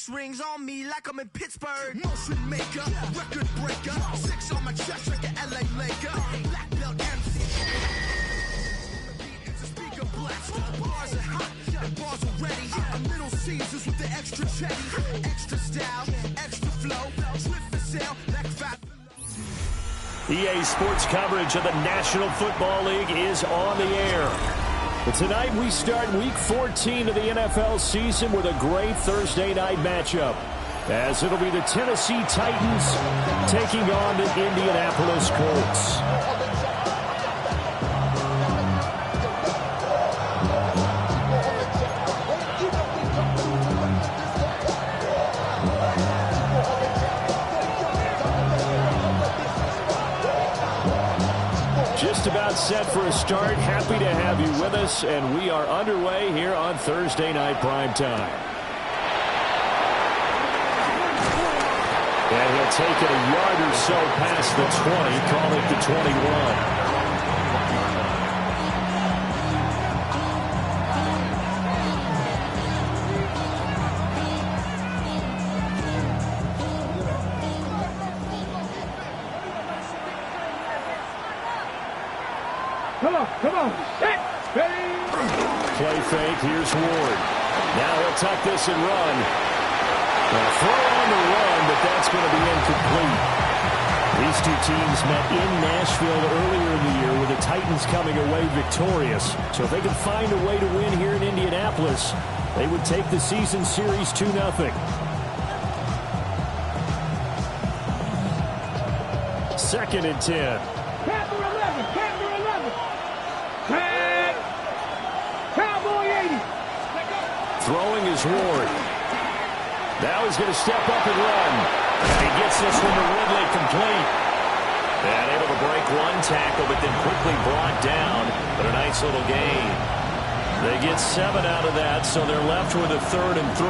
6 rings on me like I'm in Pittsburgh. Motion maker, record breaker. 6 on my chest like an LA Laker. Black belt MC. It's a speaker blaster. Bars are hot and bars are ready. Middle Caesars with the extra chetty. Extra style, extra flow. Slip for sale, like fat. EA Sports coverage of the National Football League is on the air. But tonight we start Week 14 of the NFL season with a great Thursday night matchup, as it'll be the Tennessee Titans taking on the Indianapolis Colts. Just about set for a start. Happy to have you with us, and we are underway here on Thursday Night Primetime. And he'll take it a yard or so past the 20, call it the 21. Come on, set, ready. Play fake, here's Ward. Now he'll tuck this and run. Now throw on the run, but that's going to be incomplete. These two teams met in Nashville earlier in the year with the Titans coming away victorious. So if they could find a way to win here in Indianapolis, they would take the season series 2-0. Second and 10. Panther 11, Panther 11. Cowboy 80. Throwing is Ward. Now he's going to step up and run. And he gets this one to Ridley complete. And able to break one tackle, but then quickly brought down. But a nice little gain. They get 7 out of that, so they're left with a 3rd and 3.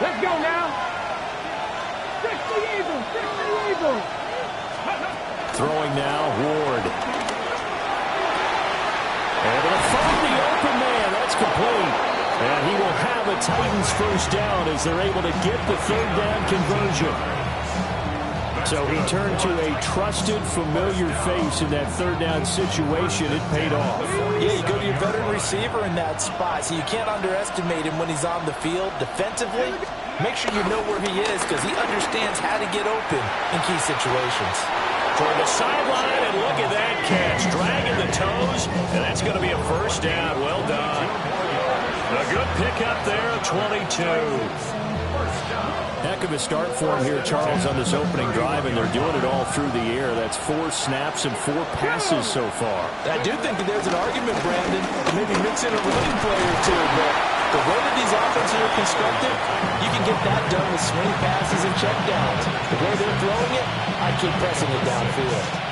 Let's go now. 60 Eagles, 60 Eagles. Throwing now, Ward. Able to find the open man. That's complete. And he will have a Titans first down as they're able to get the 3rd down conversion. So he turned to a trusted, familiar face in that 3rd down situation. It paid off. Yeah, you go to your veteran receiver in that spot, so you can't underestimate him when he's on the field defensively. Make sure you know where he is because he understands how to get open in key situations. Toward the sideline, and look at that catch. Dragging the toes, and that's going to be a first down. Well done. A good pickup there, 22. Heck of a start for him here, Charles, on this opening drive, and they're doing it all through the air. That's 4 snaps and 4 passes so far. I do think that there's an argument, Brandon, to maybe mix in a running play or two, but the way that these offenses are constructed, you can get that done with swing passes and checkdowns. The way they're throwing it, I keep pressing it downfield.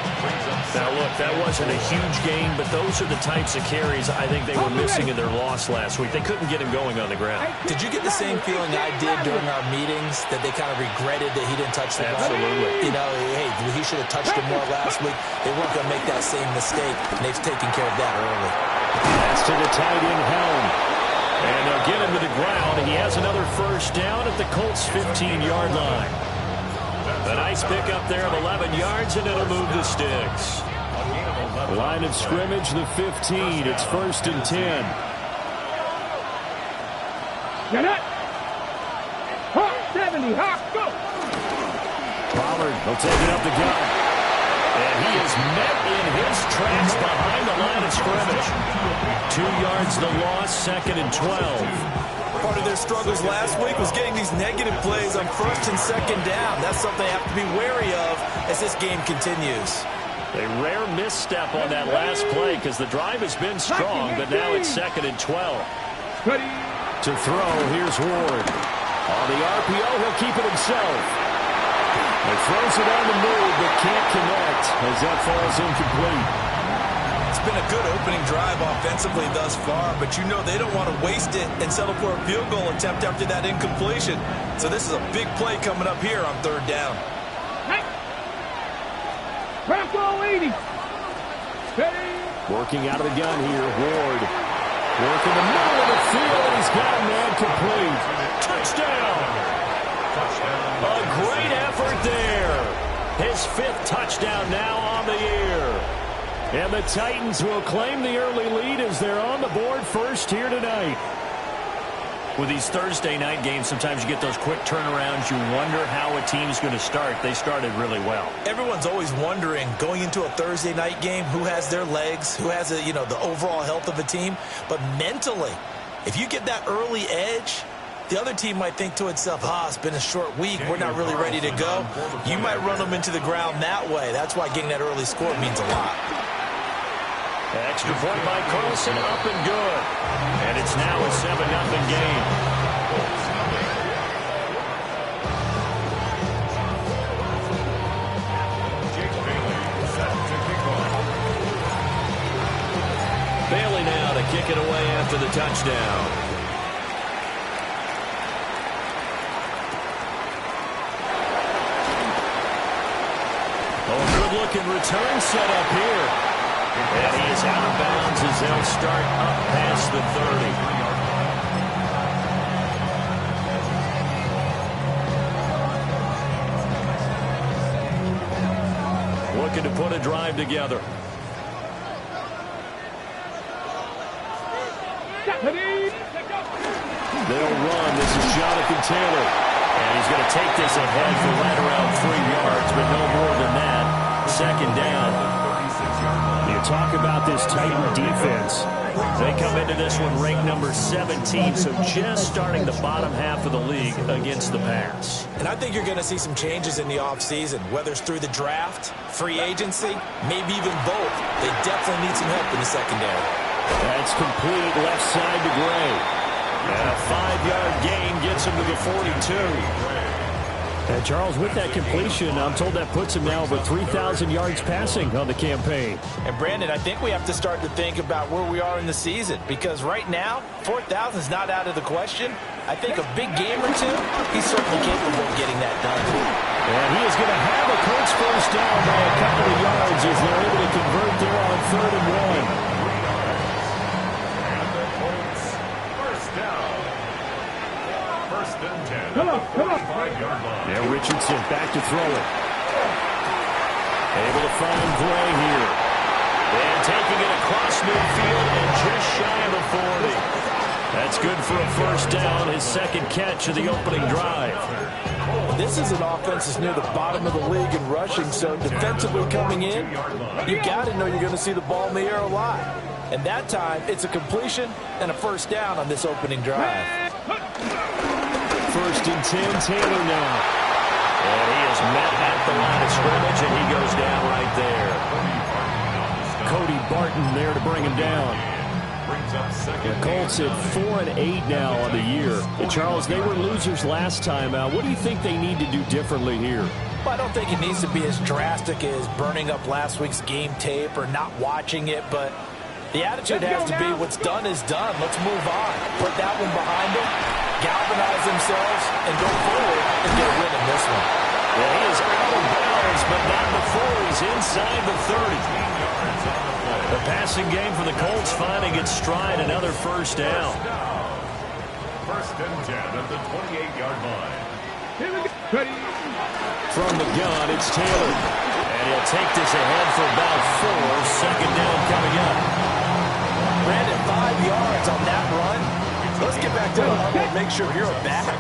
Now, look, that wasn't a huge gain, but those are the types of carries I think they were missing in their loss last week. They couldn't get him going on the ground. Did you get the same feeling I did during our meetings, that they kind of regretted that he didn't touch the ball? Absolutely. You know, hey, he should have touched it more last week. They weren't going to make that same mistake, and they've taken care of that early. That's to the tight end, Helm. And they'll get him to the ground. He has another first down at the Colts' 15-yard line. A nice pickup there of 11 yards, and it'll move the sticks. Line of scrimmage, the 15. It's 1st and 10. Get it. Hawk 70, Hawk, go. Pollard will take it up the gut. And he is met in his tracks behind the line of scrimmage. 2 yards the loss, 2nd and 12. Part of their struggles last week was getting these negative plays on 1st and 2nd down. That's something they have to be wary of as this game continues. A rare misstep on that last play because the drive has been strong, but now it's 2nd and 12. To throw, here's Ward. On the RPO, he'll keep it himself. He throws it on the move, but can't connect as that falls incomplete. It's been a good opening drive offensively thus far, but you know they don't want to waste it and settle for a field goal attempt after that incompletion. So this is a big play coming up here on 3rd down. Press Let's go, 80. Ready? Working out of the gun here, Ward. Working the middle of the field, and he's got a man complete. Touchdown! A great effort there. His 5th touchdown now on the year. And the Titans will claim the early lead as they're on the board first here tonight. With these Thursday night games, sometimes you get those quick turnarounds. You wonder how a team's going to start. They started really well. Everyone's always wondering, going into a Thursday night game, who has their legs, who has the overall health of a team. But mentally, if you get that early edge, the other team might think to itself, it's been a short week, we're not really ready to go. You might run them into the ground that way. That's why getting that early score means a lot. Extra point by Carlson, up and good. And it's now a 7-0 game. Bailey now to kick it away after the touchdown. Good-looking return set up here. And he is out of bounds as they'll start up past the 30. Looking to put a drive together. They'll run. This is Jonathan Taylor. And he's going to take this ahead for right around 3 yards, but no more than that. 2nd down. You talk about this Titan defense. They come into this one ranked number 17, so just starting the bottom half of the league against the pass. And I think you're going to see some changes in the offseason, whether it's through the draft, free agency, maybe even both. They definitely need some help in the secondary. That's complete left side to Gray. And a 5-yard gain gets him to the 42. And Charles, with that completion, I'm told that puts him now over 3,000 yards passing on the campaign. And Brandon, I think we have to start to think about where we are in the season, because right now, 4,000 is not out of the question. I think a big game or two, he's certainly capable of getting that done. And he is going to have a Colts first down by a couple of yards as they're able to convert there on 3rd and 1. Come on. Now Richardson back to throw it. Able to find Gray here. And taking it across midfield and just shy of the 40. That's good for a first down, his 2nd catch of the opening drive. This is an offense that's near the bottom of the league in rushing, so defensively coming in, you got to know you're going to see the ball in the air a lot. And that time, it's a completion and a first down on this opening drive. 1st and 10, Taylor now. And he is met at the line of scrimmage, and he goes down right there. Cody Barton there to bring him down. The Colts at 4-8 now on the year. And Charles, they were losers last time out. What do you think they need to do differently here? Well, I don't think it needs to be as drastic as burning up last week's game tape or not watching it, but the attitude has to be what's done is done. Let's move on. Put that one behind them, galvanize themselves, and go forward and get a win in this one. Well, he is out of bounds, but not before he's inside the 30. The passing game for the Colts finding its stride, another first down. 1st and 10 at the 28-yard line. From the gun, it's Taylor. And he'll take this ahead for about 4. 2nd down coming up. Brandon, 5 yards on that run. Let's get back to the huddle and make sure you're back.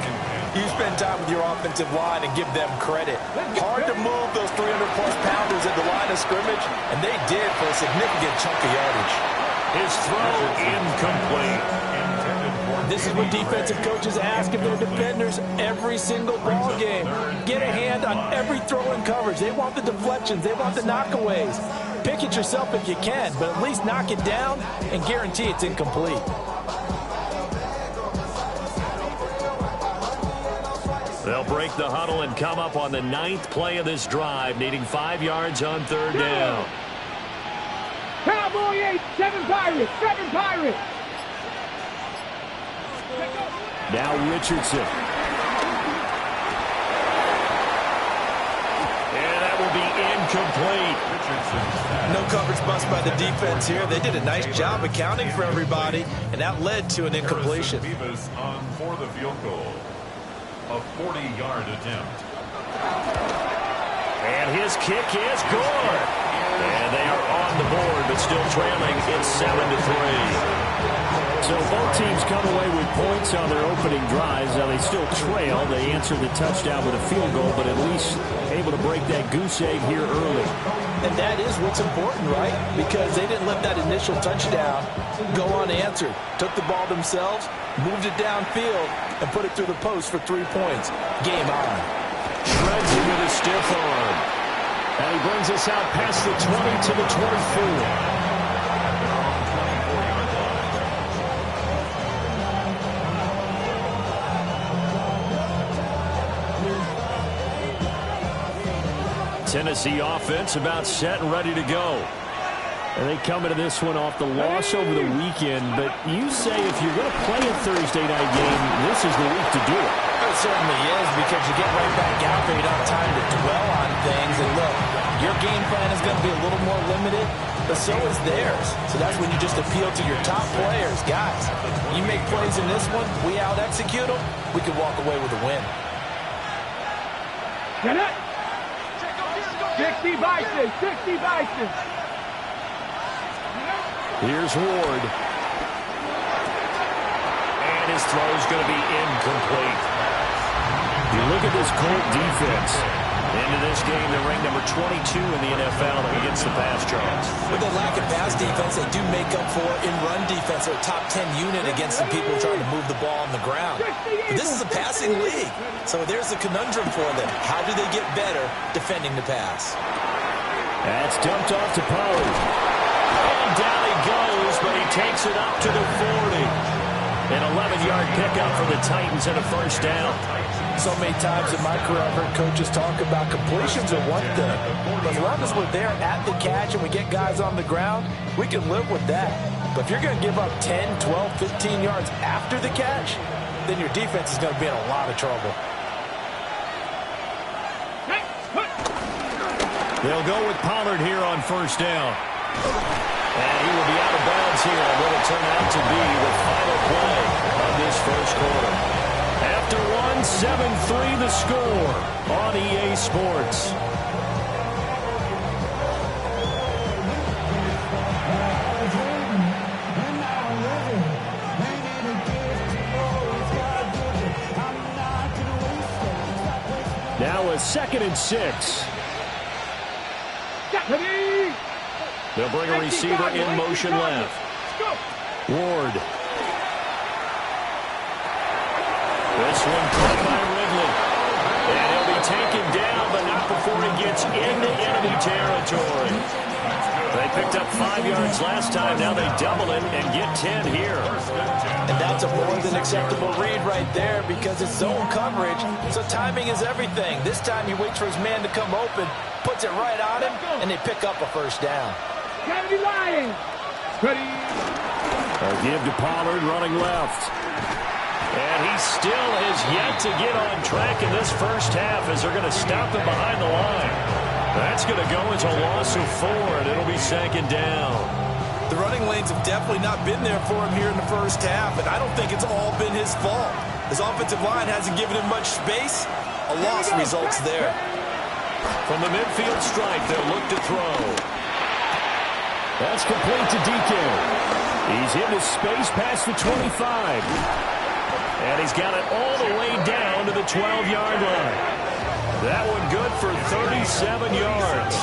You spend time with your offensive line and give them credit. Hard to move those 300-plus pounders at the line of scrimmage, and they did for a significant chunk of yardage. His throw incomplete. This is what defensive coaches ask of their defenders every single ball game. Get a hand on every throw in coverage. They want the deflections. They want the knockaways. Pick it yourself if you can, but at least knock it down and guarantee it's incomplete. They'll break the huddle and come up on the 9th play of this drive, needing 5 yards on 3rd down. Cowboy 8, 7 Pirates, 7 Pirates. Now Richardson. And that will be incomplete. No coverage bust by the defense here. They did a nice job accounting for everybody, and that led to an incompletion. Beavis on for the field goal. A 40-yard attempt. And his kick is good. And they are on the board, but still trailing. It's 7-3. So both teams come away with points on their opening drives. Now they still trail. They answered the touchdown with a field goal, but at least able to break that goose egg here early. And that is what's important, right? Because they didn't let that initial touchdown go unanswered. Took the ball themselves, moved it downfield, and put it through the post for 3 points. Game on. Shreds it with a stiff arm. And he brings us out past the 20 to the 24. Tennessee offense about set and ready to go. And they come into this one off the loss over the weekend. But you say if you're going to play a Thursday night game, this is the week to do it. It certainly is, because you get right back out there. You don't have time to dwell on things. And look, your game plan is going to be a little more limited, but so is theirs. So that's when you just appeal to your top players. Guys, you make plays in this one, we out-execute them, we can walk away with a win. Get it! 60 Vikings, 60 Vikings. Here's Ward. And his throw is going to be incomplete. You look at this Colt defense. Into this game, they're ranked number 22 in the NFL against the pass yards. With the lack of pass defense, they do make up for in run defense. They're a top 10 unit against the people trying to move the ball on the ground. But this is a passing league, so there's a conundrum for them. How do they get better defending the pass? That's dumped off to Pollard. And down he goes, but he takes it up to the 40. An 11-yard pickup for the Titans and a first down. So many times in my career, I've heard coaches talk about completions are one thing. But as long as we're there at the catch and we get guys on the ground, we can live with that. But if you're going to give up 10, 12, 15 yards after the catch, then your defense is going to be in a lot of trouble. They'll go with Pollard here on first down. And he will be out of bounds here on what will turn out to be the final play of this first quarter. After one, 7-3 the score on EA Sports. Now a 2nd and 6. They'll bring a receiver in motion left. Ward. This one caught by Ridley. And he'll be taken down, but not before he gets into enemy territory. They picked up 5 yards last time. Now they double it and get 10 here. And that's a more than acceptable read right there, because it's zone coverage, so timing is everything. This time he waits for his man to come open, puts it right on him, and they pick up a first down. Kennedy Lions. Ready. A give to Pollard running left. And he still has yet to get on track in this first half as they're going to stop him behind the line. That's going to go as a loss of 4, and it'll be 2nd down. The running lanes have definitely not been there for him here in the first half, and I don't think it's all been his fault. His offensive line hasn't given him much space. A loss results there. From the midfield stripe, they'll look to throw. That's complete to DK. He's into space past the 25. And he's got it all the way down to the 12-yard line. That one good for 37 yards.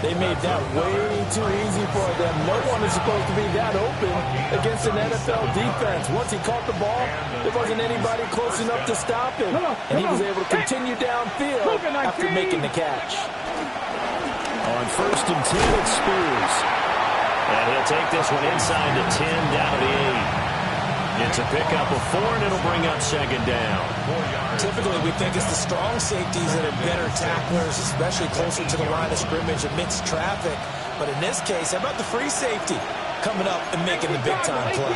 They made that way too easy for them. No one is supposed to be that open against an NFL defense. Once he caught the ball, there wasn't anybody close enough to stop him. And he was able to continue downfield after making the catch. On 1st and 10, it's Spears. And he'll take this one inside the 10, down to the 8. It's a pickup of 4, and it'll bring up 2nd down. Typically, we think it's the strong safeties that are better tacklers, especially closer to the line of scrimmage amidst traffic. But in this case, how about the free safety coming up and making the big-time play?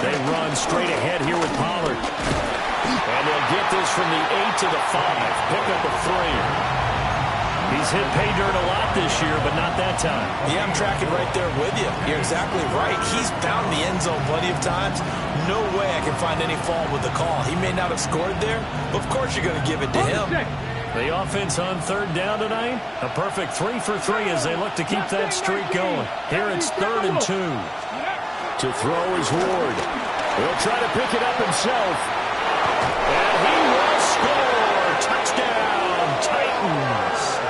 They run straight ahead here with Pollard. And they'll get this from the 8 to the 5. Pick up a 3. He's hit pay dirt a lot this year, but not that time. Yeah, I'm tracking right there with you. You're exactly right. He's found the end zone plenty of times. No way I can find any fault with the call. He may not have scored there, but of course you're going to give it to him. The offense on third down tonight, a perfect 3 for 3 as they look to keep that streak going. Here it's 3rd and 2. To throw is Ward. He'll try to pick it up himself. And he will score. Touchdown, Titans.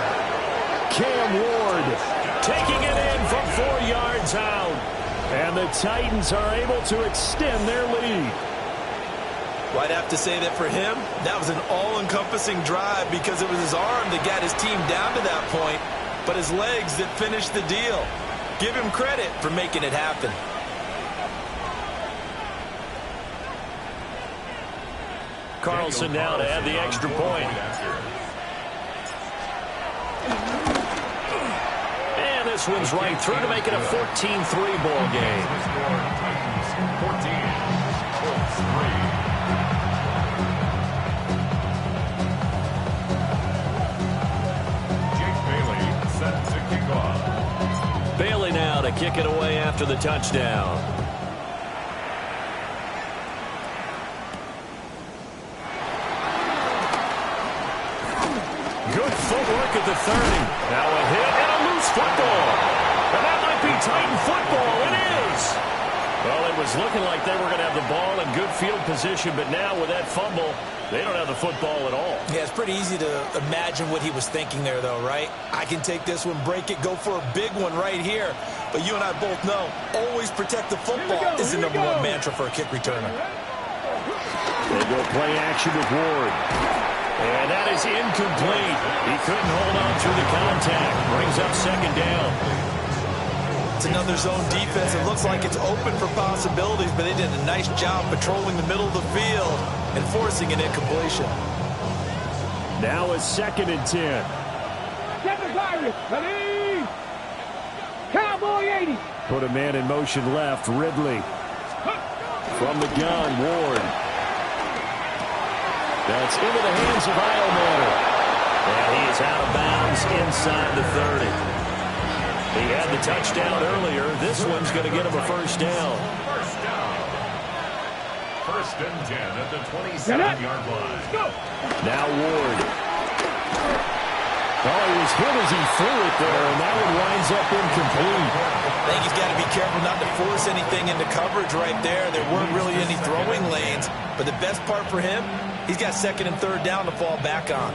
Cam Ward taking it in from 4 yards out. And the Titans are able to extend their lead. Well, I'd have to say that for him, that was an all-encompassing drive because it was his arm that got his team down to that point, but his legs that finished the deal. Give him credit for making it happen. Carlson now to add the extra point. And this one's right through to make it a 14-3 ball game. 14-3. Bailey now to kick it away after the touchdown. Good footwork at the 30. Now a hit and a loose football. And that might be Titan football. It is. Well, it was looking like they were going to have the ball in good field position, but now with that fumble, they don't have the football at all. Yeah, it's pretty easy to imagine what he was thinking there, though, right? I can take this one, break it, go for a big one right here. But you and I both know, always protect the football is the #1 mantra for a kick returner. They go play action with Ward. And that is incomplete. He couldn't hold on through the contact. Brings up 2nd down. It's another zone defense. It looks like it's open for possibilities, but they did a nice job patrolling the middle of the field and forcing an incompletion. Now a 2nd and 10. Cowboy 80. Put a man in motion left. Ridley. From the gun, Ward. That's into the hands of Eilmatter. And he is out of bounds inside the 30. He had the touchdown earlier. This one's going to get him a 1st down. 1st and 10 at the 27-yard line. Now Ward. Oh, he was hit as he threw it there, and that one winds up incomplete. I think he's got to be careful not to force anything into coverage right there. There weren't really any throwing lanes, but the best part for him, he's got 2nd and 3rd down to fall back on.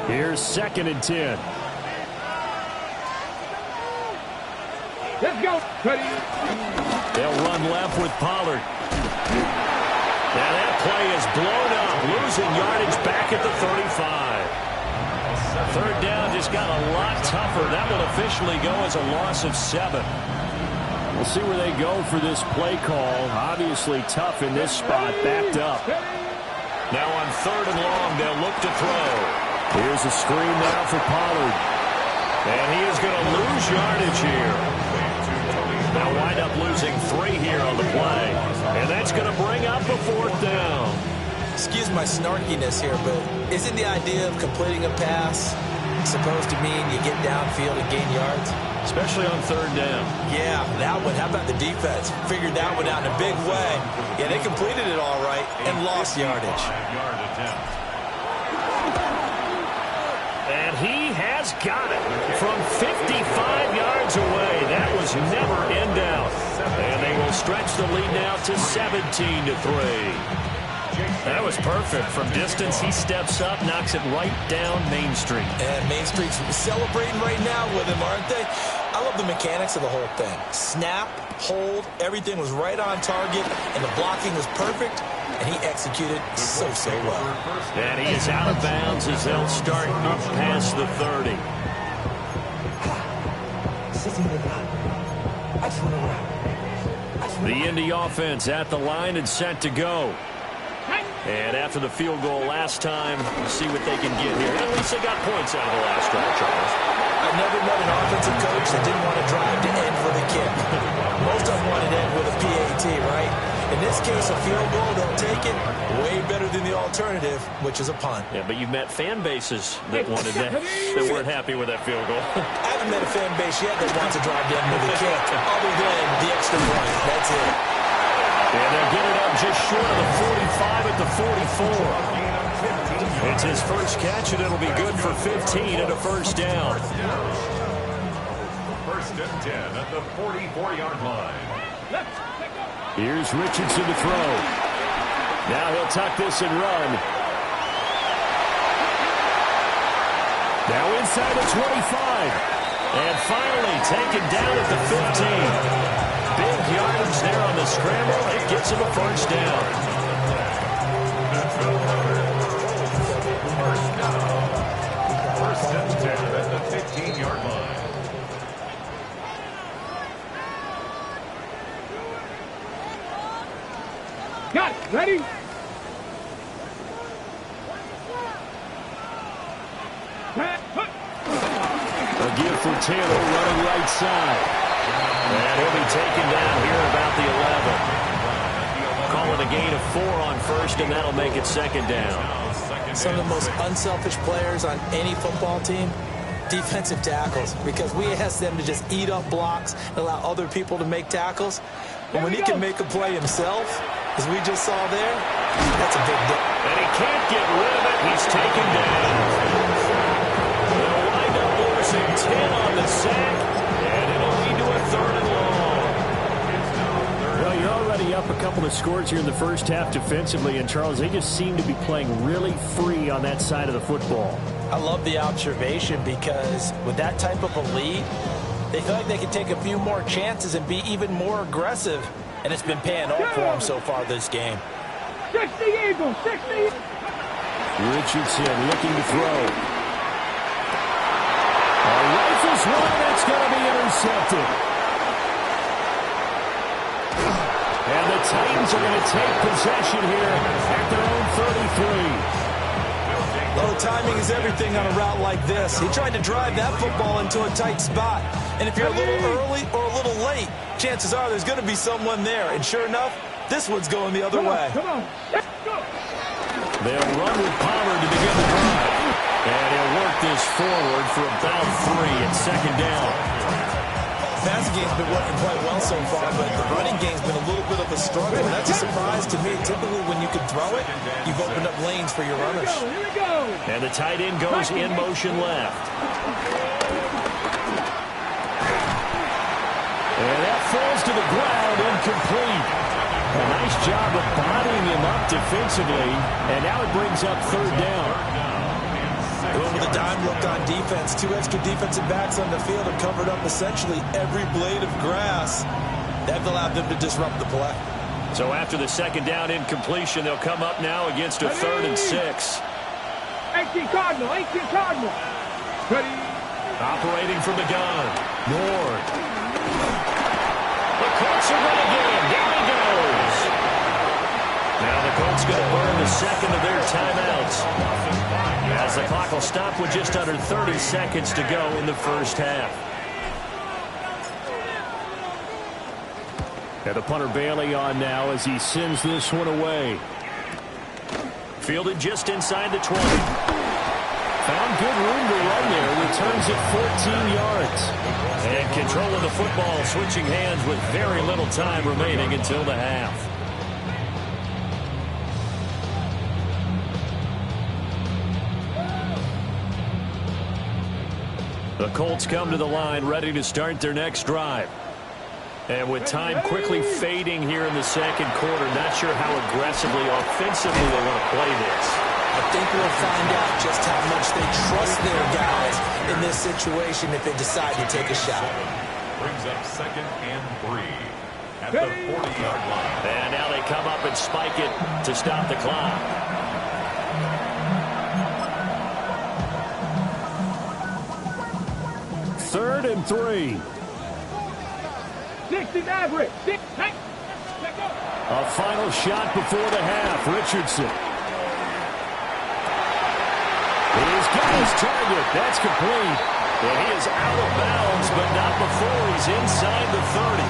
Here's 2nd and 10. Let's go. They'll run left with Pollard. Now that play is blown up, losing yardage back at the 35. 3rd down just got a lot tougher. That will officially go as a loss of 7. We'll see where they go for this play call. Obviously tough in this spot, backed up. Now on 3rd and long, they'll look to throw. Here's a screen now for Pollard. And he is going to lose yardage here. Now wind up losing 3 here on the play. And that's going to bring up a 4th down. Excuse my snarkiness here, but isn't the idea of completing a pass supposed to mean you get downfield and gain yards? Especially on 3rd down. Yeah, that one. How about the defense? Figured that one out in a big way. Yeah, they completed it all right and lost yardage. 5-yard attempt. And he has got it from 55 yards away. That was never in doubt. And they will stretch the lead now to 17-3. That was perfect. From distance, he steps up, knocks it right down Main Street. And Main Street's celebrating right now with him, aren't they? I love the mechanics of the whole thing. Snap, hold, everything was right on target, and the blocking was perfect, and he executed so well. And he is out of bounds as they'll start up past the 30. The Indy offense at the line and set to go. And after the field goal last time, we'll see what they can get here. At least they got points out of the last drive, Charles. I've never met an offensive coach that didn't want to drive to end with a kick. Most of them wanted to end with a PAT, right? In this case, a field goal, they'll take it way better than the alternative, which is a punt. Yeah, but you've met fan bases that wanted that weren't happy with that field goal. I haven't met a fan base yet that wants to drive down with a kick other than the extra point. That's it. And they'll get it up just short of the 45 at the 44. It's his first catch, and it'll be good for 15 and a first down. First and 10 at the 44-yard line. Here's Richardson to throw. Now he'll tuck this and run. Now inside the 25. And finally taken down at the 15. Big yardage there on the scramble. It gets him a first down. First and 10 at the 15-yard line. Got it. Ready? A give for Taylor running right side. And he'll be taken down here about the 11. Call it a gain of 4 on first, and that'll make it second down. Some of the most unselfish players on any football team, defensive tackles, because we ask them to just eat up blocks and allow other people to make tackles. But when he can make a play himself, as we just saw there, that's a big deal. And he can't get rid of it. He's taken down. They'll wind up losing 10 on the sack, and it'll lead to a third and long. Well, you're already up a couple of scores here in the first half defensively, and Charles, they just seem to be playing really free on that side of the football. I love the observation because with that type of a lead, they feel like they can take a few more chances and be even more aggressive, and it's been paying off for them so far this game. 60 Eagles, 60. Richardson looking to throw. A rifles one, it's going to be intercepted. And the Titans are going to take possession here at their own 33. Oh, timing is everything on a route like this. He tried to drive that football into a tight spot. And if you're a little early or a little late, chances are there's going to be someone there. And sure enough, this one's going the other way. Come on. Let's go. They'll run with Pollard to begin the drive. And he'll work this forward for about 3 at second down. Passing game's been working quite well so far, but the running game's been a little bit of a struggle. And that's a surprise to me. Typically, when you can throw it, you've opened up lanes for your runners. Here we go. And the tight end goes in motion left. And that falls to the ground, incomplete. A nice job of bodying him up defensively, and now it brings up third down. Going with a dime look on defense. 2 extra defensive backs on the field have covered up essentially every blade of grass. That allowed them to disrupt the play. So after the second down incompletion, they'll come up now against a 3rd and 6. 18 Cardinal, 18 Cardinal. Ready? Operating from the gun. Ward. The Colts are going to get him. Down he goes. Now the Colts going to burn the second of their timeouts, as the clock will stop with just under 30 seconds to go in the first half. And the punter Bailey on now as he sends this one away. Fielded just inside the 20. Found good room to run there. Returns it 14 yards. And control of the football switching hands with very little time remaining until the half. The Colts come to the line ready to start their next drive. And with time quickly fading here in the second quarter, not sure how aggressively, offensively they want to play this. I think we'll find out just how much they trust their guys in this situation if they decide to take a shot. Brings up 2nd and 3 at the 40-yard line. And now they come up and spike it to stop the clock. Third and 3. 60 Maverick. 6. Hey. A final shot before the half. Richardson. He's got his target. That's complete. And he is out of bounds, but not before he's inside the 30.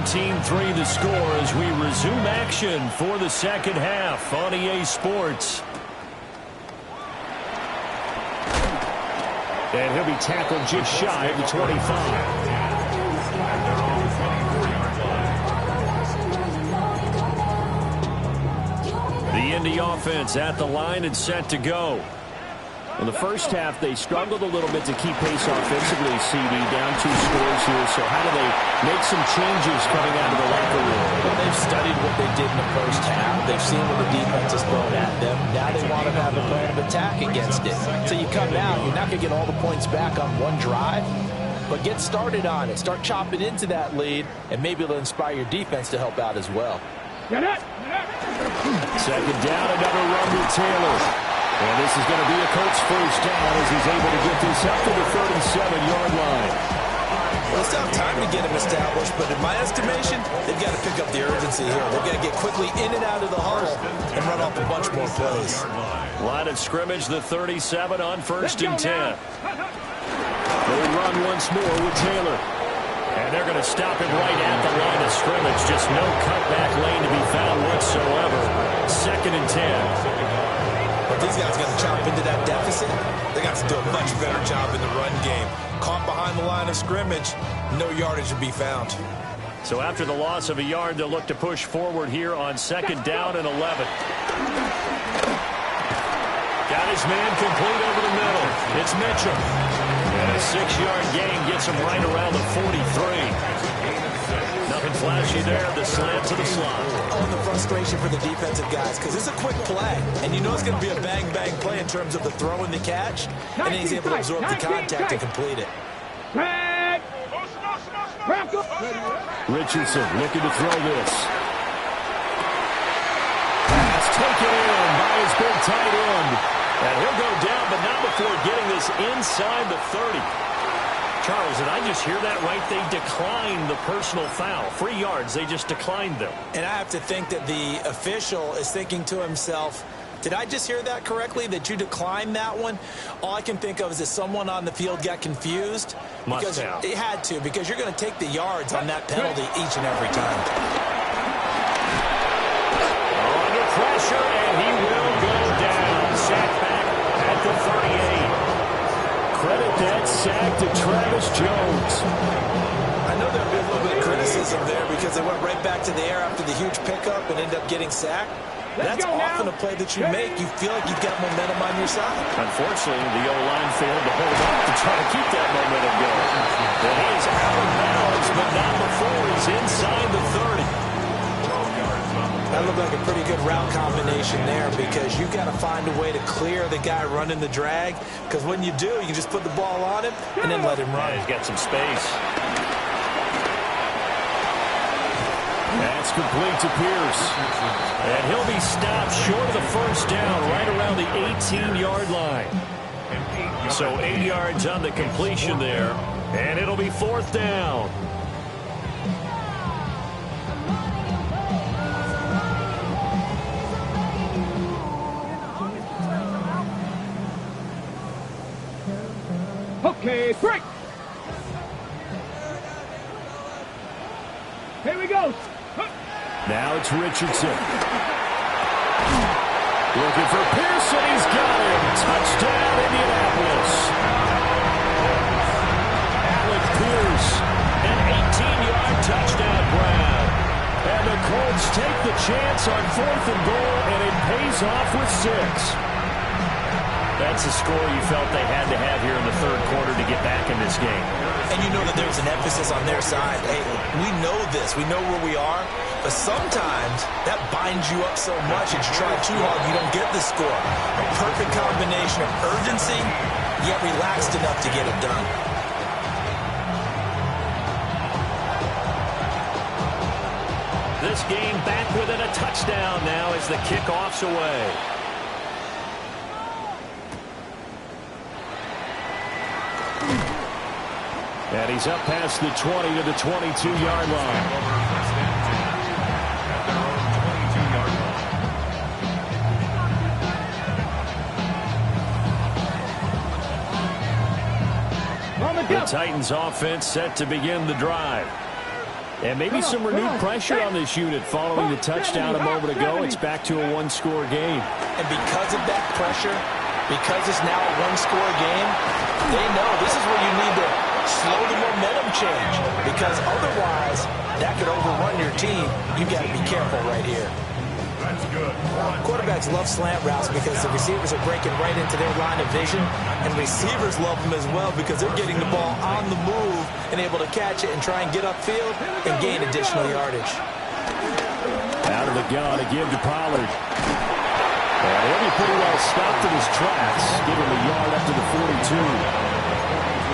17-3 the score as we resume action for the second half on EA Sports. And he'll be tackled just shy of the 25. The Indy offense at the line and set to go. In the first half, they struggled a little bit to keep pace offensively, CD, down 2 scores here. So how do they make some changes coming out of the locker room? Well, they've studied what they did in the first half. They've seen what the defense has thrown at them. Now they want to have a plan of attack against it. So you come out, you're not going to get all the points back on one drive, but get started on it. Start chopping into that lead, and maybe it'll inspire your defense to help out as well. Second down, another run with Taylor. And this is going to be a Colts first down as he's able to get this up to the 37-yard line. Well, it's not time to get him established, but in my estimation, they've got to pick up the urgency here. They've got to get quickly in and out of the huddle and run off a bunch more plays. Line of scrimmage, the 37 on 1st and 10. They'll run once more with Taylor. And they're going to stop him right at the line of scrimmage. Just no cutback lane to be found whatsoever. 2nd and 10. But these guys got to chop into that deficit. They got to do a much better job in the run game. Caught behind the line of scrimmage, no yardage to be found. So after the loss of a yard, they'll look to push forward here on 2nd down and 11. Got his man complete over the middle. It's Mitchell. And a 6-yard gain gets him right around the 43. Nothing flashy there. The slant to the slot. Oh, and the frustration for the defensive guys, because it's a quick play. And you know it's going to be a bang-bang play in terms of the throw and the catch. And then he's able to absorb the contact and complete it. Richardson looking to throw this. Pass taken in by his big tight end. And he'll go down, but not before getting this inside the 30. Charles, did I just hear that right? They declined the personal foul. 3 yards, they just declined them. And I have to think that the official is thinking to himself, did I just hear that correctly, that you declined that one? All I can think of is that someone on the field got confused. Must have. It had to, because you're going to take the yards on that penalty each and every time. Under pressure, and he will go down. Sack back at the 38. Credit that sack to Travis Jones. I know there'll be a little bit of criticism there because they went right back to the air after the huge pickup and ended up getting sacked. That's often a play that you make. You feel like you've got momentum on your side. Unfortunately, the O-line failed to hold up to try to keep that momentum going. And he is out of bounds, but not before he's inside the 30. That looked like a pretty good route combination there because you've got to find a way to clear the guy running the drag, because when you do, you just put the ball on him and then let him run. Yeah, he's got some space. That's complete to Pierce. And he'll be stopped short of the first down right around the 18-yard line. So 8 yards on the completion there, and it'll be 4th down. Okay, break. Here we go. Now it's Richardson. Looking for Pearson. He's got him. Touchdown, Indianapolis. Alec Pierce, an 18-yard touchdown grab. And the Colts take the chance on 4th and goal, and it pays off with 6. That's a score you felt they had to have here in the 3rd quarter to get back in this game. And you know that there's an emphasis on their side. Hey, we know this. We know where we are. But sometimes that binds you up so much that you try too hard, you don't get the score. A perfect combination of urgency, yet relaxed enough to get it done. This game back within a touchdown now as the kickoff's away. And he's up past the 20 to the 22-yard line. The Titans offense set to begin the drive. And maybe some renewed pressure on this unit following the touchdown a moment ago. It's back to a one-score game. And because of that pressure, because it's now a one-score game, they know this is where you need to slow the momentum change. Because otherwise, that could overrun your team. You got to be careful right here. That's good. Quarterbacks love slant routes because the receivers are breaking right into their line of vision, and receivers love them as well because they're getting the ball on the move and able to catch it and try and get upfield and gain additional yardage. Out of the gun again to Pollard. And he'll be pretty well stopped in his tracks. Give him a yard up to the 42.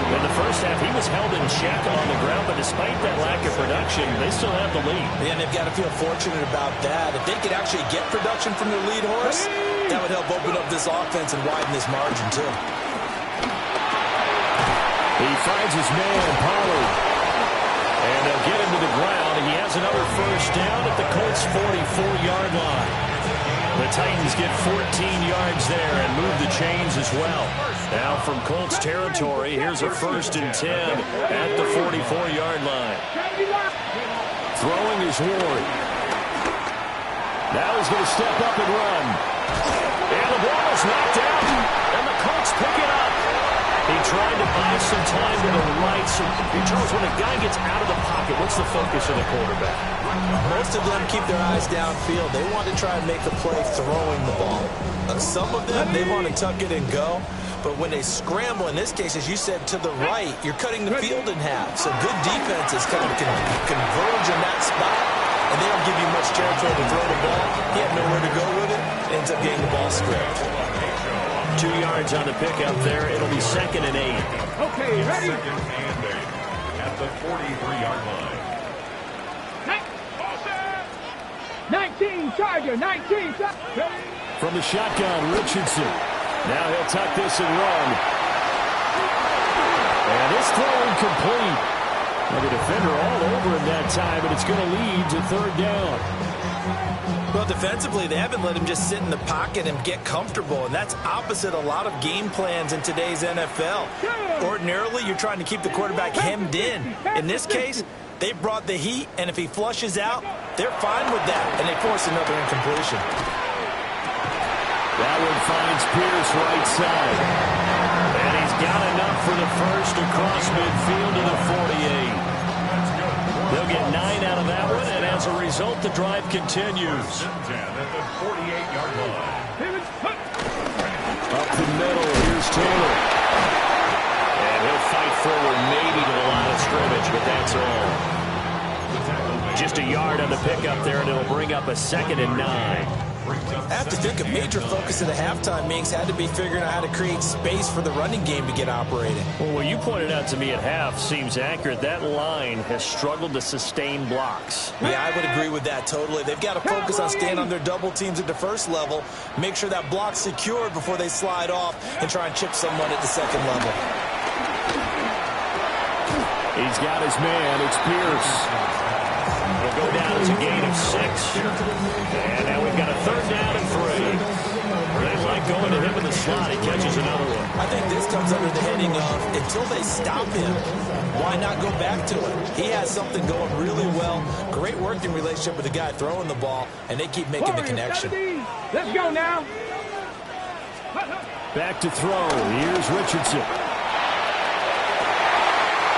In the first half, he was held in check on the ground, but despite that lack of production, they still have the lead. And they've got to feel fortunate about that. If they could actually get production from their lead horse, that would help open up this offense and widen this margin, too. He finds his man, Pollard. And they'll get him to the ground. He has another first down at the Colts' 44-yard line. The Titans get 14 yards there and move the chains as well. Now from Colts territory, here's a 1st and 10 at the 44-yard line. Throwing is Ward. Now he's going to step up and run. And the ball is knocked out, and the Colts pick it up. He tried to buy some time to the right. So, Charles, when a guy gets out of the pocket, what's the focus of the quarterback? Most of them keep their eyes downfield. They want to try and make a play throwing the ball. Some of them, they want to tuck it and go. But when they scramble, in this case, as you said, to the right, you're cutting the field in half. So good defenses kind of can converge in that spot, and they don't give you much territory to throw the ball. He had nowhere to go with it. Ends up getting the ball stripped. 2 yards on the pickup there. It'll be 2nd and 8. Okay, ready? 2nd and 8 at the 43-yard line. 19 Charger, 19 Charger. From the shotgun, Richardson. Now he'll tuck this and run. And it's throw incomplete. And the defender all over him that time, but it's going to lead to 3rd down. Well, defensively, they haven't let him just sit in the pocket and get comfortable, and that's opposite a lot of game plans in today's NFL. Ordinarily, you're trying to keep the quarterback hemmed in. In this case, they brought the heat, and if he flushes out, they're fine with that, and they force another incompletion. That one finds Pierce right side. And he's got enough for the first across midfield to the 48. They'll get 9 out of that one, and as a result, the drive continues. 10 at the 48-yard line. Up the middle, here's Taylor. And he'll fight forward maybe to the line of scrimmage, but that's all. Just a yard on the pickup there, and it'll bring up a 2nd and 9. I have to think a major focus of the halftime meetings had to be figuring out how to create space for the running game to get operating. Well, what you pointed out to me at half seems accurate. That line has struggled to sustain blocks. Yeah, I would agree with that totally. They've got to focus on staying on their double teams at the first level, make sure that block's secured before they slide off and try and chip someone at the second level. He's got his man. It's Pierce. He'll go down as a gain of 6. And now we've got a 3rd down and 3. They like going to him in the slot. He catches another one. I think this comes under the heading of until they stop him, why not go back to it? He has something going really well. Great working relationship with the guy throwing the ball, and they keep making the connection. Let's go now. Back to throw. Here's Richardson.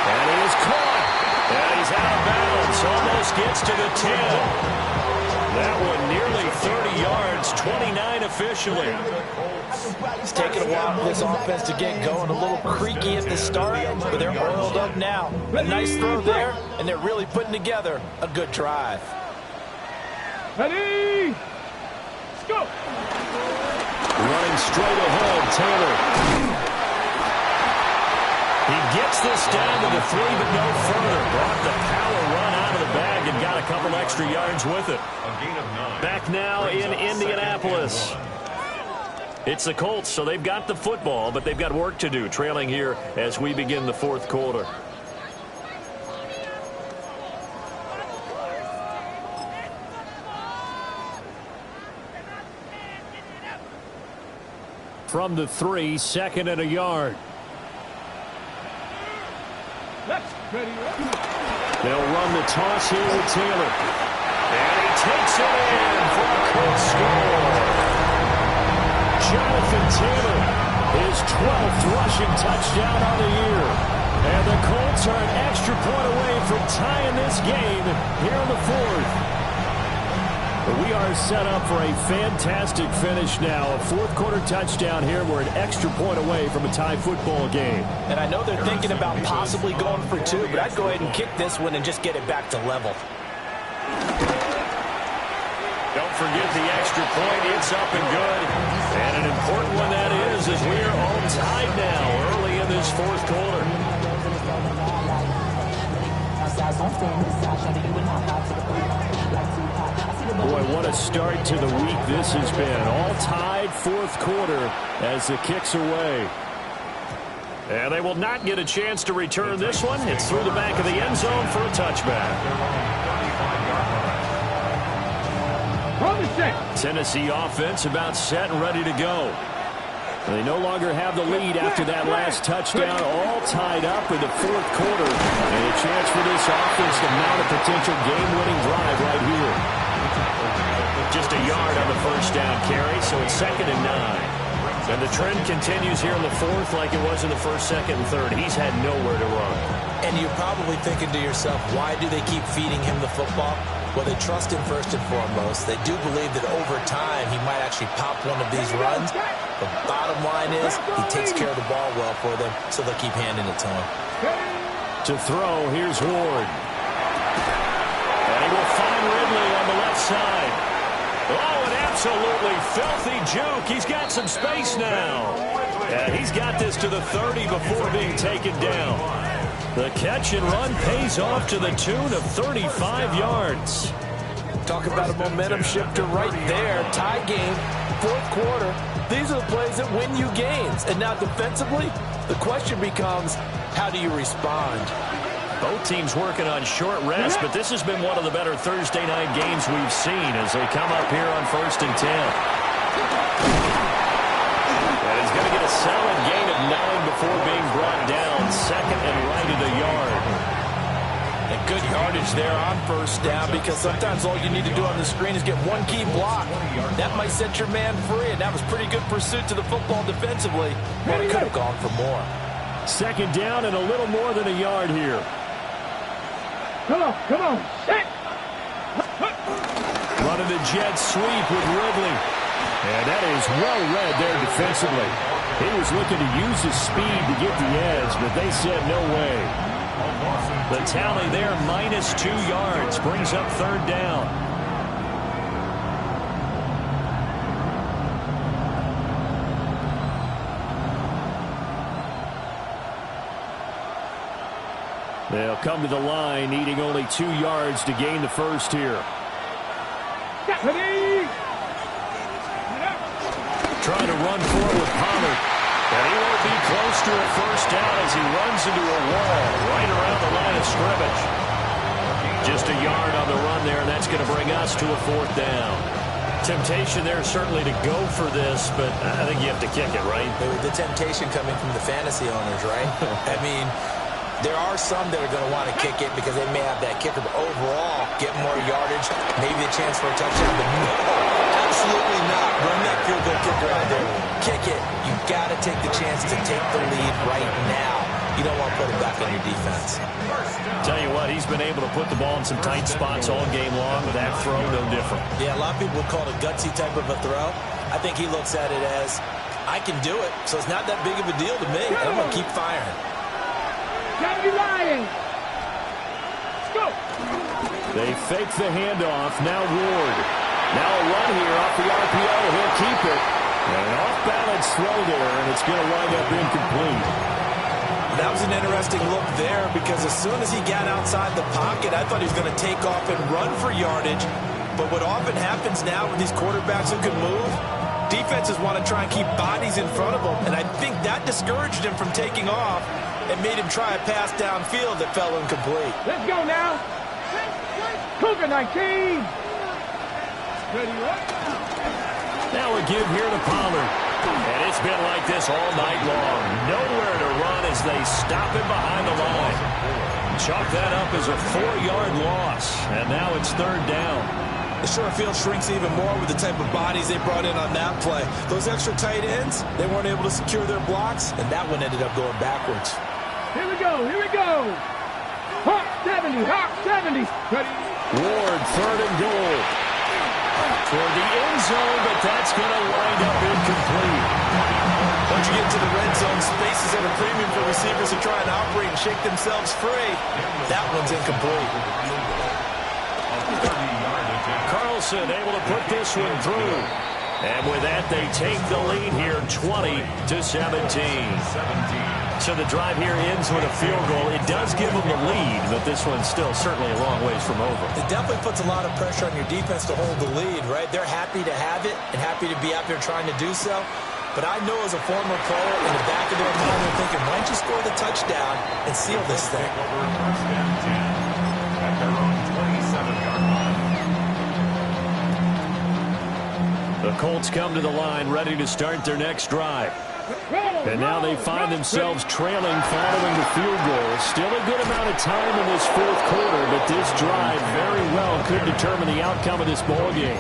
And he is caught. And he's out of bounds. Almost gets to the 10. That one nearly 30 yards, 29 officially. It's taken a while for this offense to get going. A little creaky at the start, but they're oiled up now. A nice throw there, and they're really putting together a good drive. Ready? Let's go. Running straight ahead, Taylor. He gets this down to the 3, but no further. Brought the power run out of the bag and got a couple extra yards with it. A gain of 9. Back now in Indianapolis. It's the Colts, so they've got the football, but they've got work to do, trailing here as we begin the 4th quarter. From the 3, 2nd and a yard. Let's ready. They'll run the toss here with Taylor. And he takes it in for a quick score. Jonathan Taylor, his 12th rushing touchdown on the year. And the Colts are an extra point away from tying this game here in the fourth. But we are set up for a fantastic finish now. A fourth-quarter touchdown here. We're an extra point away from a tie football game. And I know they're thinking about possibly going for two, but I'd go ahead and kick this one and just get it back to level. Don't forget the extra point. It's up and good. And an important one that is, as we are all tied now early in this fourth quarter. Boy, what a start to the week this has been. All tied fourth quarter as the kick's away. And they will not get a chance to return this one. It's through the back of the end zone for a touchback. Tennessee offense about set and ready to go. They no longer have the lead after that last touchdown, all tied up in the fourth quarter. And a chance for this offense to mount a potential game-winning drive right here. Just a yard on the first down carry, so it's 2nd and 9. And the trend continues here in the fourth like it was in the first, second, and third. He's had nowhere to run. And you're probably thinking to yourself, why do they keep feeding him the football? Well, they trust him first and foremost. They do believe that over time he might actually pop one of these runs. The bottom line is he takes care of the ball well for them, so they'll keep handing it to him. To throw, here's Ward. And he will find Ridley on the left side. Oh, an absolutely filthy juke. He's got some space now. And he's got this to the 30 before being taken down. The catch and run pays off to the tune of 35 yards. Talk about a momentum shifter right there. Tie game, fourth quarter. These are the plays that win you games. And now defensively, the question becomes, how do you respond? Both teams working on short rest, but this has been one of the better Thursday night games we've seen as they come up here on 1st and 10. And he's going to get a solid gain of 9 before being brought down. 2nd and right at a yard. And good yardage there on first down, because sometimes all you need to do on the screen is get one key block. That might set your man free, and that was pretty good pursuit to the football defensively. But it could have gone for more. 2nd down and a little more than a yard here. Come on, set. Running the jet sweep with Ridley. And that is well read there defensively. He was looking to use his speed to get the edge, but they said no way. The tally there, -2 yards, brings up 3rd down. They'll come to the line, needing only 2 yards to gain the first here. Trying to run forward with Pollard. And he won't be close to a first down as he runs into a wall right around the line of scrimmage. Just a yard on the run there, and that's going to bring us to a 4th down. Temptation there certainly to go for this, but I think you have to kick it, right? The temptation coming from the fantasy owners, right? I mean, there are some that are going to want to kick it because they may have that kicker, but overall, get more yardage, maybe a chance for a touchdown, but no, absolutely not. Run that field goal kicker out there. Kick it. You've got to take the chance to take the lead right now. You don't want to put it back on your defense. Tell you what, he's been able to put the ball in some tight spots all game long. That throw, no different. Yeah, a lot of people would call it a gutsy type of a throw. I think he looks at it as, I can do it, so it's not that big of a deal to me. I'm going to keep firing. Johnny Lions. Let's go. They fake the handoff. Now Ward. Now a run here off the RPO. He'll keep it. And an off-balance throw there, and it's going to wind up incomplete. That was an interesting look there because as soon as he got outside the pocket, I thought he was going to take off and run for yardage. But what often happens now with these quarterbacks who can move, defenses want to try and keep bodies in front of them. And I think that discouraged him from taking off and made him try a pass downfield that fell incomplete. Let's go now. Cougar 19. Ready, what? Now a give here to Pollard. And it's been like this all night long. Nowhere to run as they stop him behind the line. Chalk that up as a 4-yard loss, and now it's third down. The short field shrinks even more with the type of bodies they brought in on that play. Those extra tight ends, they weren't able to secure their blocks, and that one ended up going backwards. Here we go, here we go. Hawk 70, Hawk 70. Ready? Ward, third and goal. Toward the end zone, but that's going to wind up incomplete. Once you get into the red zone, spaces at a premium for receivers to try and operate and shake themselves free. That one's incomplete. Carlson able to put this one through. And with that, they take the lead here 20-17. So the drive here ends with a field goal. It does give them the lead, but this one's still certainly a long ways from over. It definitely puts a lot of pressure on your defense to hold the lead, right? They're happy to have it and happy to be out there trying to do so. But I know as a former player, in the back of their mind, they're thinking, why don't you score the touchdown and seal this thing? The Colts come to the line ready to start their next drive. And now they find themselves trailing following the field goal. Still a good amount of time in this fourth quarter, but this drive very well could determine the outcome of this ball game.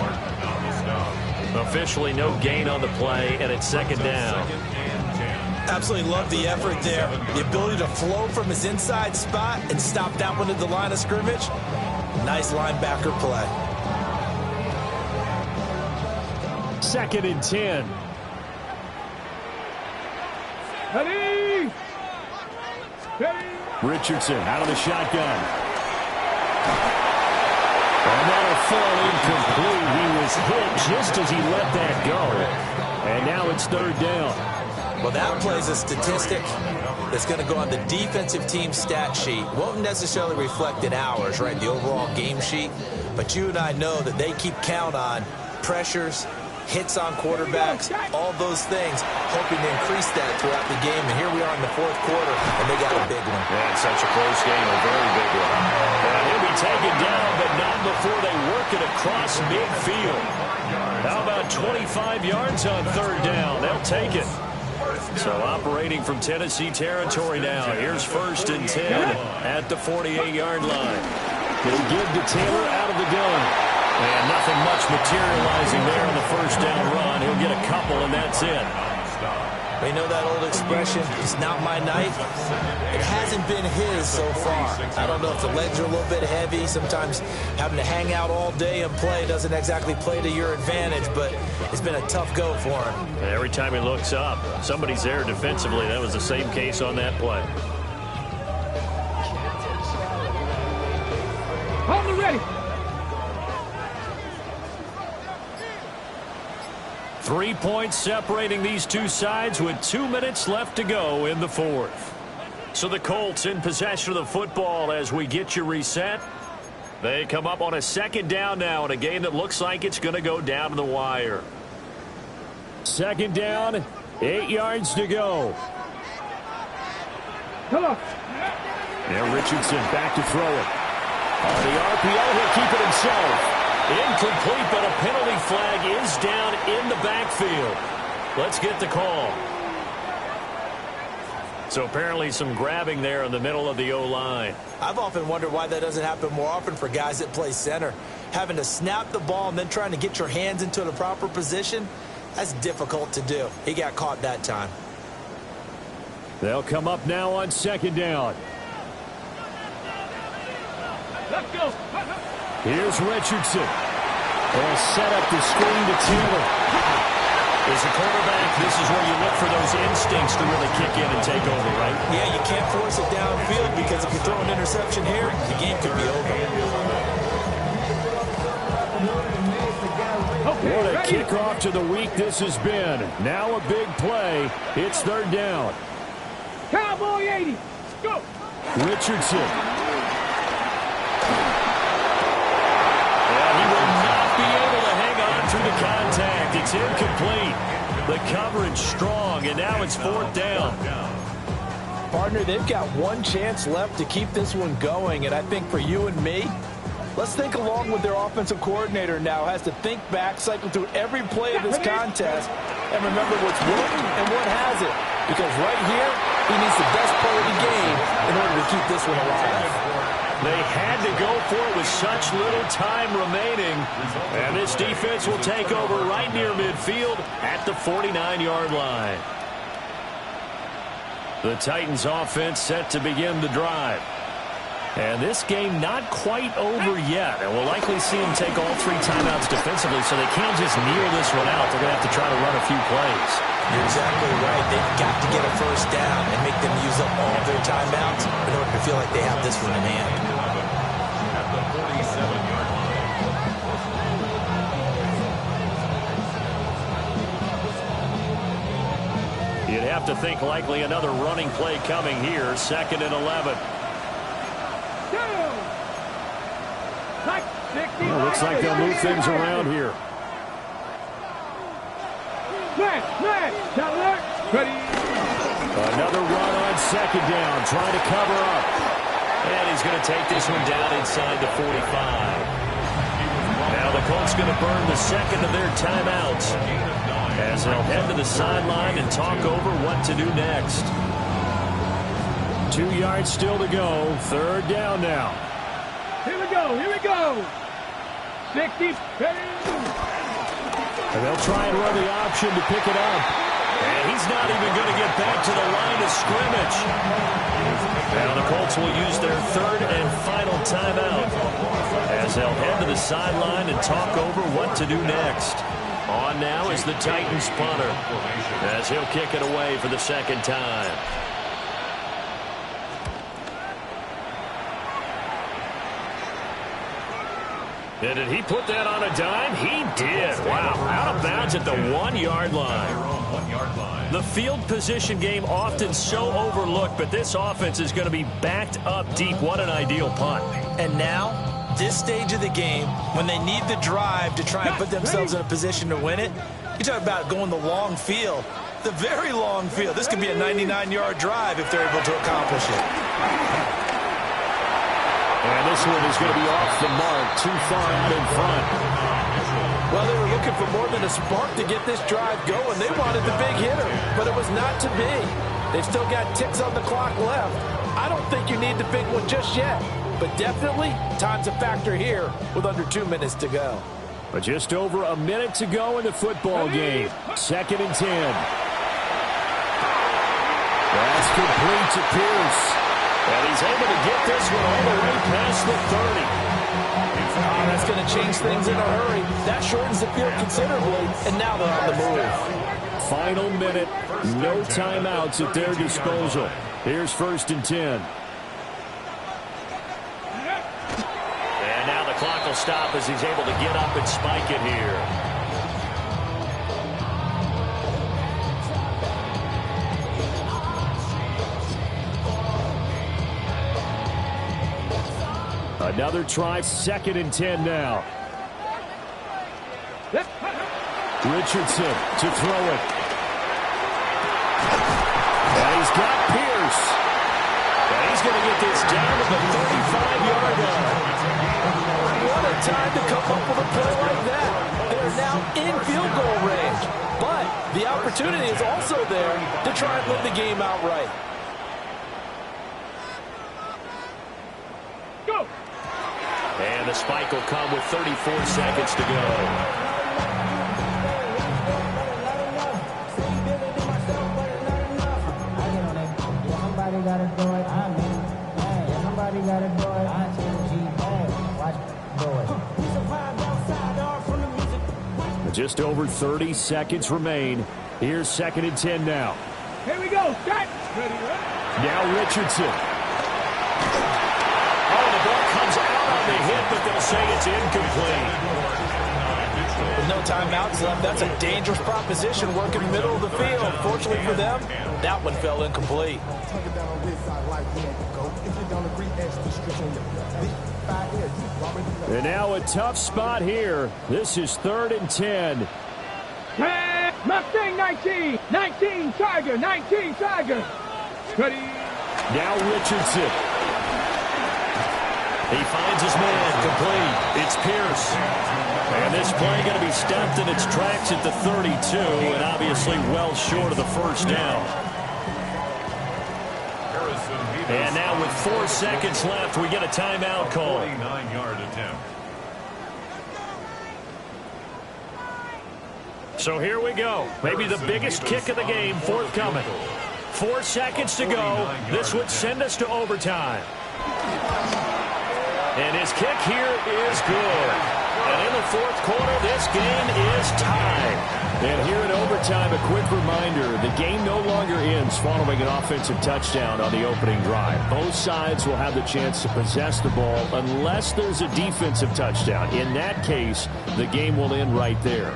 Officially no gain on the play, and it's second down. Absolutely love the effort there. The ability to flow from his inside spot and stop that one at the line of scrimmage. Nice linebacker play. Second and 10. Ready? Ready? Richardson out of the shotgun. And that'll fall incomplete. He was hit just as he let that go. And now it's third down. Well, that plays a statistic that's going to go on the defensive team stat sheet. Won't necessarily reflect in ours, right, the overall game sheet. But you and I know that they keep count on pressures, hits on quarterbacks, all those things, hoping to increase that throughout the game. And here we are in the fourth quarter, and they got a big one. Yeah, it's such a close game, a very big one. And he'll be taken down, but not before they work it across midfield. How about 25 yards on third down? They'll take it. So operating from Tennessee territory now. Here's first and 10 at the 48-yard line. They give to Taylor out of the gun. And nothing much materializing there on the first down run. He'll get a couple, and that's it. You know that old expression, it's not my night? It hasn't been his so far. I don't know if the legs are a little bit heavy. Sometimes having to hang out all day and play doesn't exactly play to your advantage, but it's been a tough go for him. And every time he looks up, somebody's there defensively. That was the same case on that play. Hold it ready. 3 points separating these two sides with 2 minutes left to go in the fourth. So the Colts in possession of the football as we get you reset. They come up on a second down now in a game that looks like it's going to go down to the wire. Second down, 8 yards to go. Come on. Now Richardson back to throw it. On the RPO, he'll keep it himself. Incomplete, but a penalty flag is down in the backfield. Let's get the call. So apparently some grabbing there in the middle of the O-line. I've often wondered why that doesn't happen more often for guys that play center. Having to snap the ball and then trying to get your hands into the proper position, that's difficult to do. He got caught that time. They'll come up now on second down. Let's go. Here's Richardson. They'll set up the screen to Taylor. As a quarterback, this is where you look for those instincts to really kick in and take over, right? Yeah, you can't force it downfield because if you throw an interception here, the game could be over. What a kickoff to the week this has been. Now a big play. It's third down. Cowboy 80. Go. Richardson. He will not be able to hang on through the contact. It's incomplete. The coverage strong, and now it's fourth down. Partner, they've got one chance left to keep this one going, and I think for you and me, let's think along with their offensive coordinator now. Has to think back, cycle through every play of this contest, and remember what's worked and what hasn't. Because right here, He needs the best play of the game in order to keep this one alive. They had to go for it with such little time remaining. And this defense will take over right near midfield at the 49-yard line. The Titans offense set to begin the drive. And this game not quite over yet. And we'll likely see them take all 3 timeouts defensively, so they can't just kneel this one out. They're going to have to try to run a few plays. You're exactly right. They've got to get a first down and make them use up all their timeouts in order to feel like they have this one in hand. At the 47-yard line. You'd have to think likely another running play coming here. 2nd and 11. Well, looks like they'll move things around here. Another run on 2nd down, trying to cover up. And he's going to take this one down inside the 45. Now the Colts going to burn the 2nd of their timeouts as they'll head to the sideline and talk over what to do next. 2 yards still to go. 3rd down now. Here we go, here we go. 60. And they'll try and run the option to pick it up. And he's not even going to get back to the line of scrimmage. Now the Colts will use their 3rd and final timeout as they'll head to the sideline and talk over what to do next. On now is the Titans punter as he'll kick it away for the 2nd time. And did he put that on a dime? He did. Wow. Out of bounds at the 1-yard line. The field position game often so overlooked, but this offense is going to be backed up deep. What an ideal punt. And now, this stage of the game, when they need the drive to try and put themselves in a position to win it, you talk about going the long field, the very long field. This could be a 99-yard drive if they're able to accomplish it. And this one is going to be off the mark, too far out in front. Well, they were looking for more than a spark to get this drive going. They wanted the big hitter, but it was not to be. They've still got ticks on the clock left. I don't think you need the big one just yet, but definitely time's a factor here with under 2 minutes to go. But just over a minute to go in the football game. 2nd and 10. That's complete to Pierce. And he's able to get this one all the way past the 30. That's going to change things in a hurry. That shortens the field considerably, and now they're on the move. Final minute, no timeouts at their disposal. Here's 1st and 10. And now the clock will stop as he's able to get up and spike it here. Another try, 2nd and 10 now. Richardson to throw it. And he's got Pierce. And he's going to get this down to the 35-yard line. What a time to come up with a play like that. They're now in field goal range. But the opportunity is also there to try and win the game outright. And the spike will come with 34 seconds to go. Somebody gotta do it. I mean, hey, somebody gotta do it. I watch do it. Just over 30 seconds remain. Here's 2nd and 10 now. Here we go. Start. Ready. Now Richardson. The hit, but they'll say it's incomplete. With no timeouts left, that's a dangerous proposition working middle of the field. Fortunately for them, that one fell incomplete. And now a tough spot here. This is 3rd and 10. Mustang 19. 19 Tiger. 19 Tiger. Ready. Now Richardson. He finds his man complete. It's Pierce. And this play going to be stopped in its tracks at the 32, and obviously well short of the 1st down. And now with 4 seconds left, we get a timeout call. 49-yard attempt. So here we go. Maybe the biggest kick of the game forthcoming. 4 seconds to go. This would send us to overtime. And his kick here is good. And in the fourth quarter, this game is tied. And here in overtime, a quick reminder, the game no longer ends following an offensive touchdown on the opening drive. Both sides will have the chance to possess the ball unless there's a defensive touchdown. In that case, the game will end right there.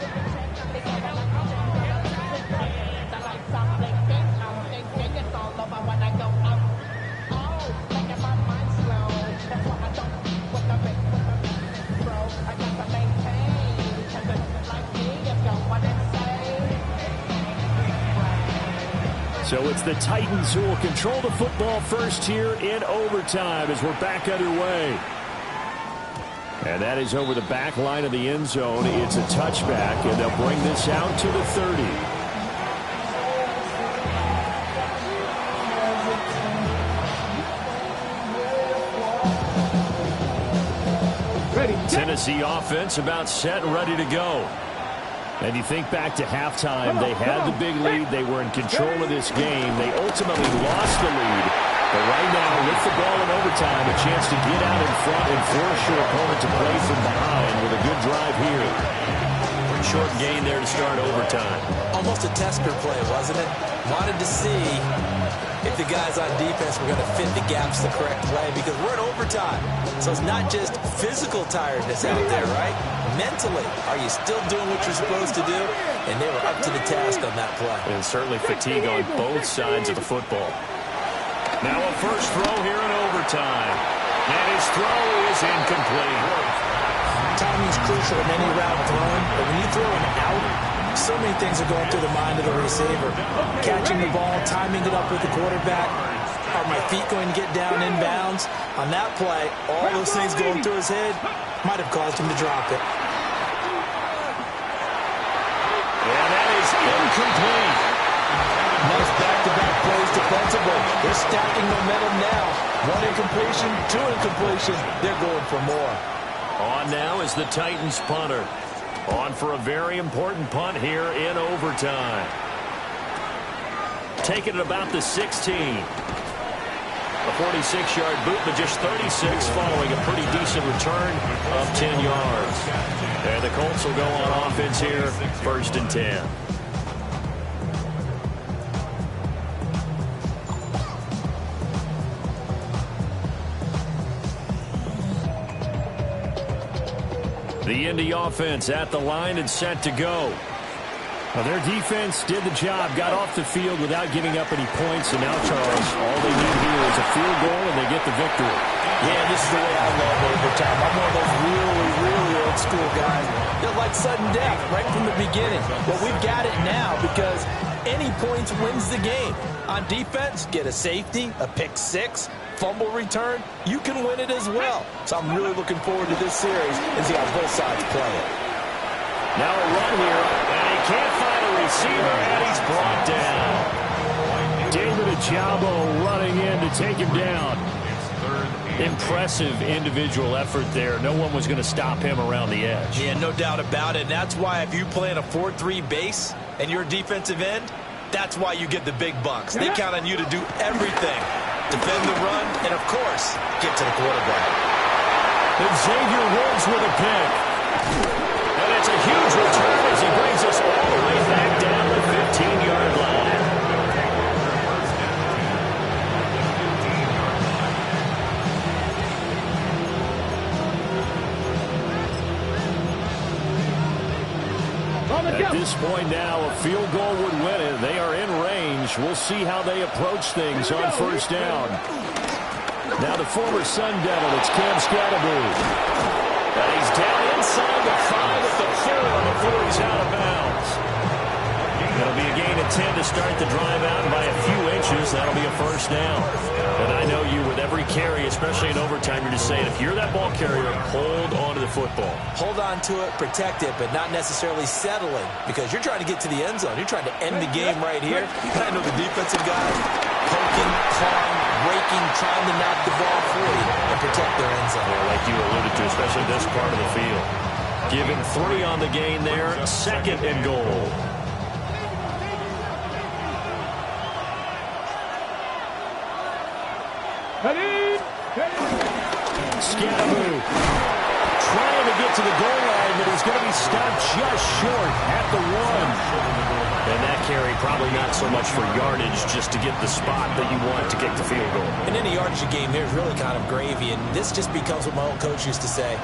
So it's the Titans who will control the football first here in overtime as we're back underway. And that is over the back line of the end zone. It's a touchback, and they'll bring this out to the 30. Tennessee offense about set and ready to go. And you think back to halftime, they had the big lead. They were in control of this game. They ultimately lost the lead. But right now, with the ball in overtime, a chance to get out in front and force your opponent to play from behind with a good drive here. Short gain there to start overtime. Almost a tester play, wasn't it? Wanted to see if the guys on defense were going to fit the gaps the correct way, because we're in overtime. So it's not just physical tiredness out there, right? Mentally, are you still doing what you're supposed to do? And they were up to the task on that play. And certainly fatigue on both sides of the football. Now a first throw here in overtime. And his throw is incomplete. Timing's crucial in any route thrown, but when you throw an out, so many things are going through the mind of the receiver. Catching the ball, timing it up with the quarterback. Are my feet going to get down in bounds? On that play, all those things going through his head might have caused him to drop it. And that is incomplete. Nice back-to-back plays defensively. They're stacking momentum now. 1 incompletion, 2 incompletion. They're going for more. On now is the Titans punter. On for a very important punt here in overtime. Taking it about the 16. A 46-yard boot, but just 36 following a pretty decent return of 10 yards. And the Colts will go on offense here, 1st and 10. The Indy offense at the line and set to go. Well, their defense did the job, got off the field without giving up any points, and now, Charles, all they need here is a field goal, and they get the victory. Yeah, this is the way I love overtime. I'm one of those really old school guys. They're like sudden death right from the beginning. Well, we've got it now because any points wins the game. On defense, get a safety, a pick six, fumble return, you can win it as well. So I'm really looking forward to this series and see how both sides play it. Now a run here, and he can't find a receiver, and he's brought down. David Ojabo running in to take him down. Impressive individual effort there. No one was going to stop him around the edge. Yeah, no doubt about it. And that's why if you play in a 4-3 base and you're a defensive end, that's why you get the big bucks. They count on you to do everything. Defend the run, and of course, get to the quarterback. And Xavier Woods with a pick. And it's a huge return as he brings us all the way back down the 15-yard line. At this point now, a field goal would win it. They are in range. We'll see how they approach things on first down. Now the former Sun Devil, it's Cam Scatterby. And he's down inside the 5 at the 4 before he's out of bounds. It'll be a gain of 10 to start the drive out, and by a few inches, that'll be a first down. And I know you, with every carry, especially in overtime, you're just saying, if you're that ball carrier, hold on to the football. Hold on to it, protect it, but not necessarily settling, because you're trying to get to the end zone. You're trying to end the game right here. I know the defensive guys, poking, clawing, raking, trying to knock the ball free and protect their end zone. Yeah, like you alluded to, especially this part of the field. Give him 3 on the gain there. 2nd and goal. Scatteroo trying to get to the goal line, but he's going to be stopped just short at the 1. And that carry probably not so much for yardage, just to get the spot that you want to kick the field goal. And any yardage game here is really kind of gravy, and this just becomes what my old coach used to say.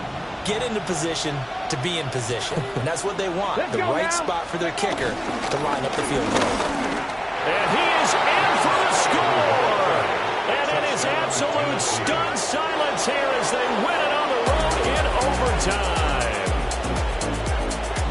Get into position to be in position. And that's what they want, the right spot for their kicker to line up the field goal. And he is in for the score! And it is absolute stunned silence here as they win it on the road in overtime.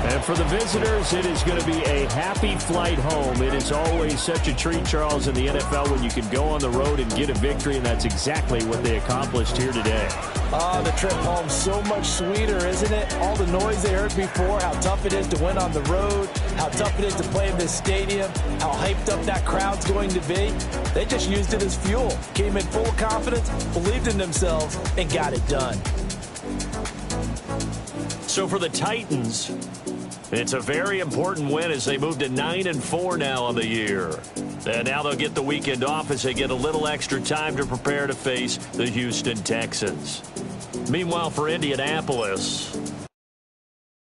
And for the visitors, it is going to be a happy flight home. It is always such a treat, Charles, in the NFL when you can go on the road and get a victory, and that's exactly what they accomplished here today. Oh, the trip home so much sweeter, isn't it? All the noise they heard before, how tough it is to win on the road, how tough it is to play in this stadium, how hyped up that crowd's going to be. They just used it as fuel, came in full of confidence, believed in themselves, and got it done. So for the Titans, it's a very important win as they move to 9-4 now on the year. And now they'll get the weekend off as they get a little extra time to prepare to face the Houston Texans. Meanwhile, for Indianapolis,